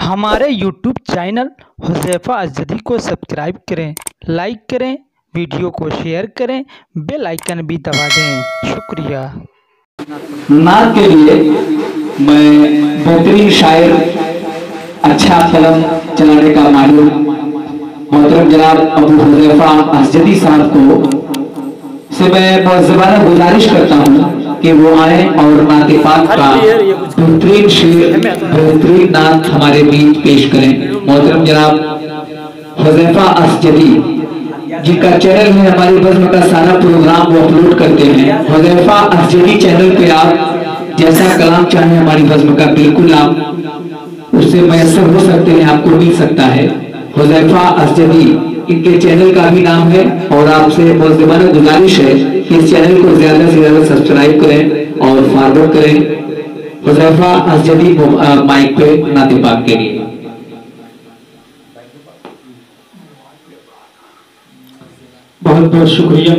हमारे YouTube channel Huzaifa अज़दी को subscribe करें, लाइक करें, वीडियो को शेयर करें, बेल आइकन भी दबा दें। शुक्रिया। नात के लिए मैं बेहतरीन शायर, अच्छा कलम चलाने का माहिर मोहतरम जनाब अबू हुज़ैफ़ा अज़दी साहब को से मैं मुअज़्ज़बाना गुजारिश करता हूँ कि वो आए और नाते पाक का बेहतरीन शेर, बेहतरीन नात हमारे बीच पेश करें। मोहतरम जनाब हुज़ैफ़ा अज़दी जिनका चैनल है, हमारी बज़्म का सारा प्रोग्राम वो अपलोड करते हैं। हुज़ैफ़ा अज़दी चैनल पे आप जैसा कलाम चाहें हमारी बज़्म का बिल्कुल आप उससे मैसर हो सकते हैं, आपको मिल सकता है। हुज़ैफ़ा अज़दी इनके चैनल का भी नाम है और आपसे मुअज़्ज़बाना गुजारिश है कि इस चैनल को ज्यादा से ज्यादा सब्सक्राइब करें और फॉरवर्ड करें। हुज़ैफ़ा अज़दी माइक पे नाते पाक के लिए। बहुत बहुत शुक्रिया।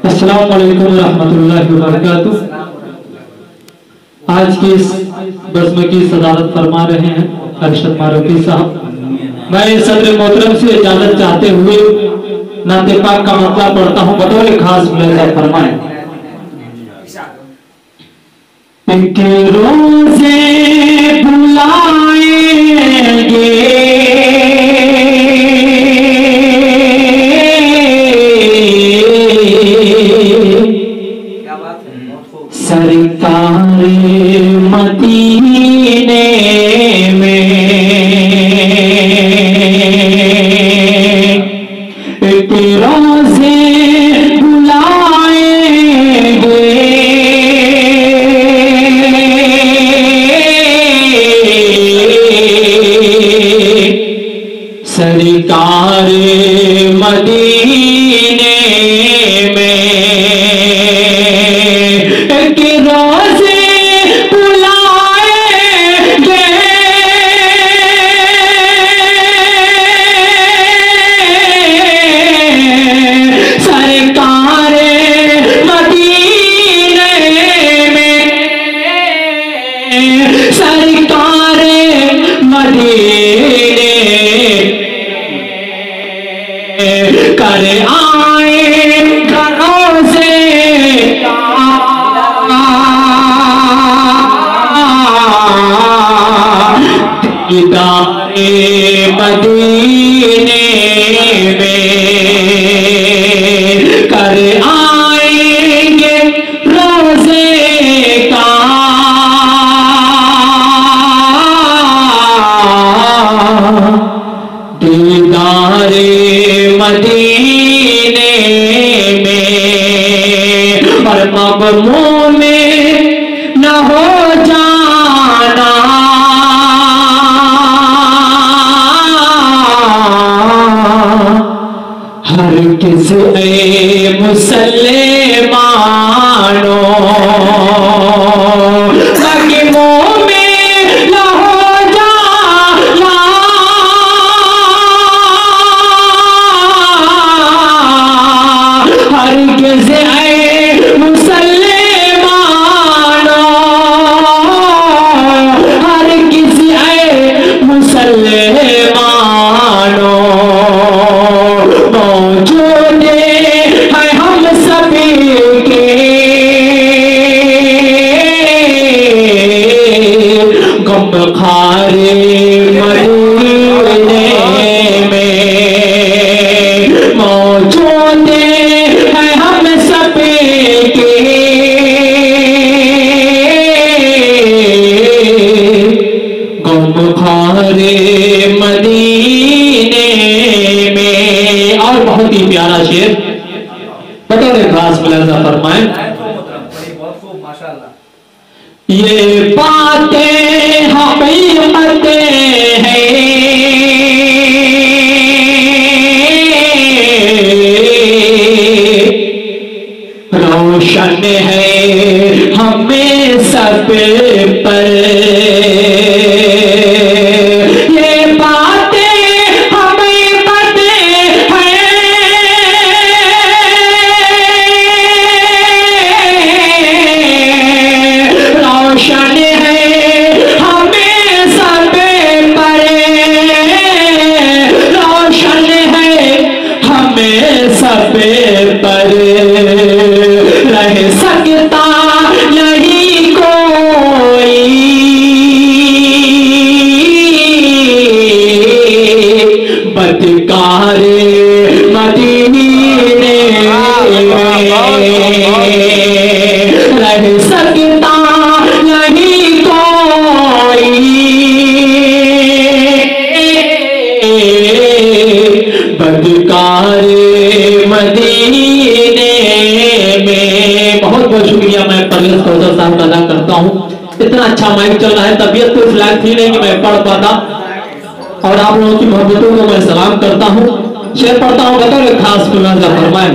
अस्सलाम वालेकुम रहमतुल्लाहि व बरकातुहू। आज की इस बज़्म की सदारत फरमा रहे हैं अरशद मारूफी साहब। मैं सदर मोहतरम से इजाजत चाहते हुए नाते पाक का मतला पढ़ता हूँ, बतौर खास मुलाज़ा फरमाएं। एक रोज़े बुलाएंगे सरकारे मदीने में, एक रोज़े सरकार मदीने में, एक रोज़े बुलाएंगे सरकार मदीने में, सरकार मदीने कर आए घरों से दीदारे मदीने में, कर आएंगे रोज़े का दीदारे मदीने में, और मग़मूम में न हो जाना हरगिज़ ऐ मुसलमानों, मग़मूम में न हो जाना हरगिज़ ऐ मुसलमानों, हरगिज़ ऐ मुसलमानों, मौजूद है हम सभी के गमखारे मदीने में, मौजूद है हम सभी के गमखारे मदीने में। और बहुत ही प्यारा शेर बतौर खास मुलाज़ा फरमाएं। ये बातें हकीकत हैं, रोशन है हमें सब पर, ये बातें हमें पता है मदीने रह सकता नहीं कोई, बदकार मदीने में। बहुत बहुत शुक्रिया मैं परवेज कौसर साहब का अदा करता हूँ। इतना अच्छा माइक चल रहा है, तबीयत तो इस लायक थी नहीं कि मैं पढ़ पाता, और आप लोगों की मोहब्बतों को मैं सलाम करता हूँ। शेर पढ़ता हूँ, बता खास फरमाए।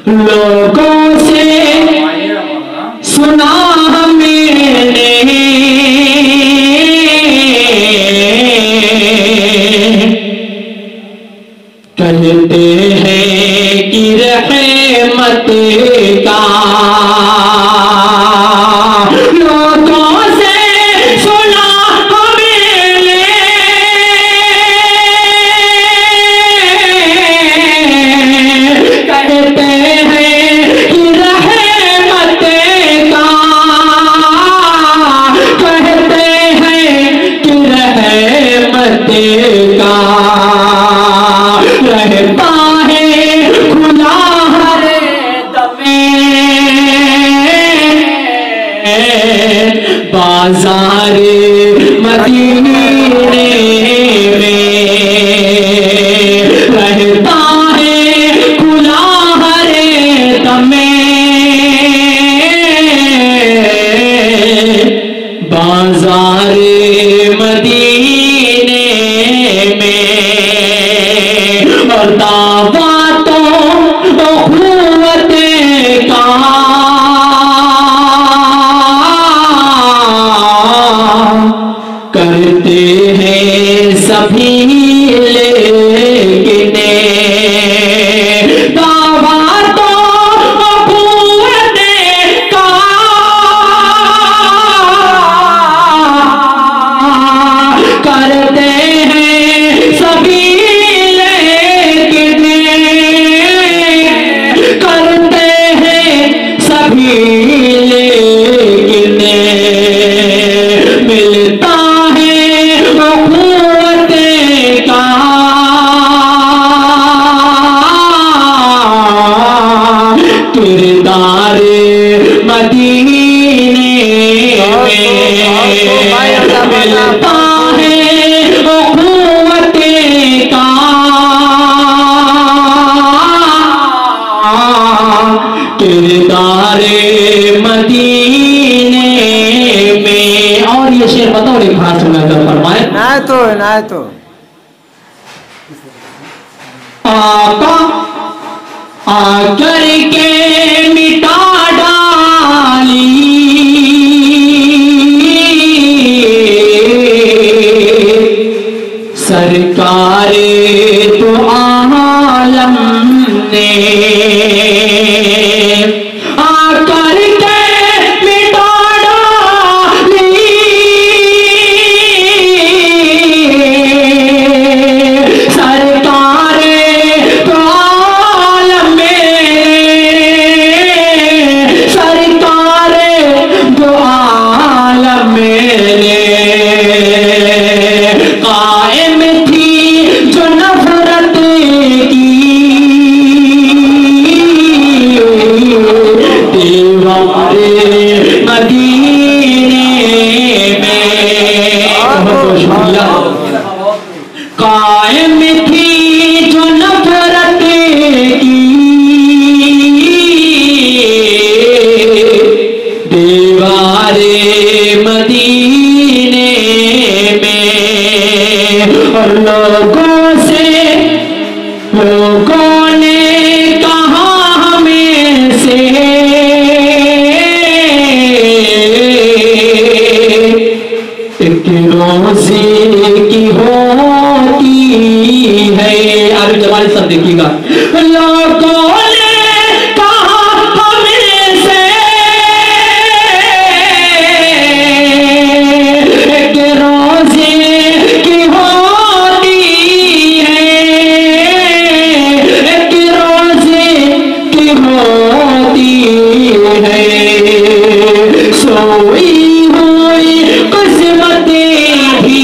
लोगों से सुना मैंने कहते हैं कि रहमत का, लोगों से सुना मैंने कहते हैं कि रहमत का, कहते हैं कि रहमत का रहता है खुला हर दमे, बाजार मदीने में रहता है खुला हर दमे, बाजार मदीने में। और दावा तो अखुवत का करते हैं सभी, लेकिन दावा तो अखुवत का करते हैं सभी, करते हैं सभी, लेकिन मिलता है अखुवत का किरदार मदीने में। मिलता है अखुवत का किरदार मदीने में। और ये शेर बताओ एक खास सुनाकर फरमाए। ना तो आका आकर के मिटा डाली सरकार तो आलम ने, आकर के मिटा डाली सरकार तो आलम में, सरकार तो आलम में कायम थी जो नफरत की दीवारे मदीने में। बहुत शुक्रिया। कायम थी जो नफरत की दीवारे मदीने में। और लोगों ने कहा हमें से एक रोज़े की होती है। आगे जवानी सब देखिएगा। लोगों ने कहा हमें से एक रोज़े की होती है, एक रोज़े की होती है, सोई हुई किस्मतें भी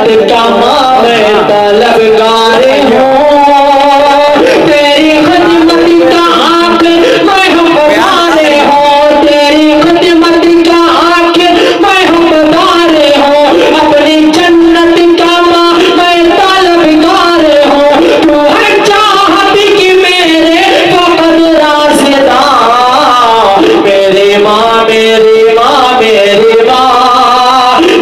जन्नत का माँ मैं तलबगार हूँ, तेरी खिदमत का आँख मैं हकदार हूँ, तेरी खिदमत का आँख मैं हकदार हूँ, अपनी जन्नत का माँ मैं तलबगार हूँ, तू है चाहत की मेरे फकत राज़दा, मेरी माँ मेरी माँ मेरी माँ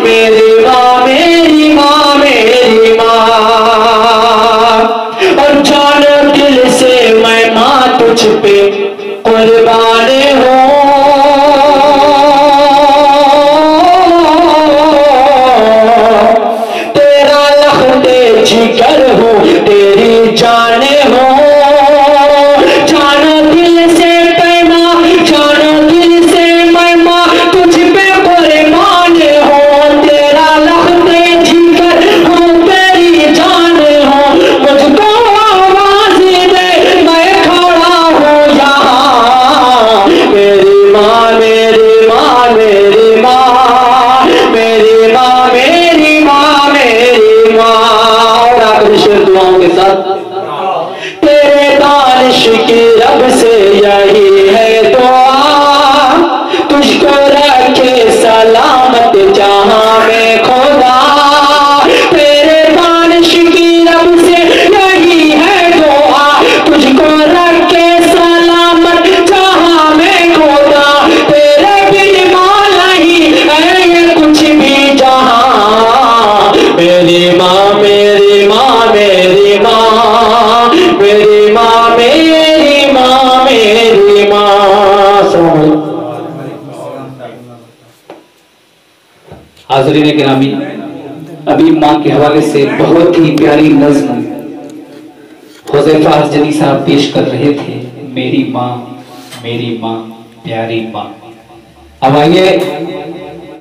मेरी माँ मेरी माँ मेरी माँ, और जान दिल से मैं माँ तुझ पे कुर्बान हूँ, तेरा लख्ते जिगर हूँ, तेरी जाने हूँ, जानो दिल से पैमा, जानो दिल से मैं माँ तुझ पे कुर्बान हूँ, तेरा लख्ते जिगर हूँ, तेरी जान हूँ, मुझको आवाज दे मैं खड़ा हूँ यहाँ, मेरी माँ मेरी माँ मेरी माँ मेरी माँ मेरी माँ मेरी माँ। और आखिरी शेर दुआओं के साथ, तेरे दानिश की रब से यही है दुआ, तुझको रखे सलामत जहां में खुदा, तेरे दानिश की रब से यही है दुआ, तुझको रखे सलामत जहां में खुदा, तेरे बिन मौला ही है ये कुछ भी जहां, मेरी माँ मेरी माँ मेरी माँ मेरी माँ मेरी माँ मेरी माँ। हाज़रीन गिरामी, अभी माँ के हवाले से बहुत ही प्यारी नज़्म हुज़ैफा अज़जदी साहब पेश कर रहे थे, मेरी माँ प्यारी माँ। अब आइए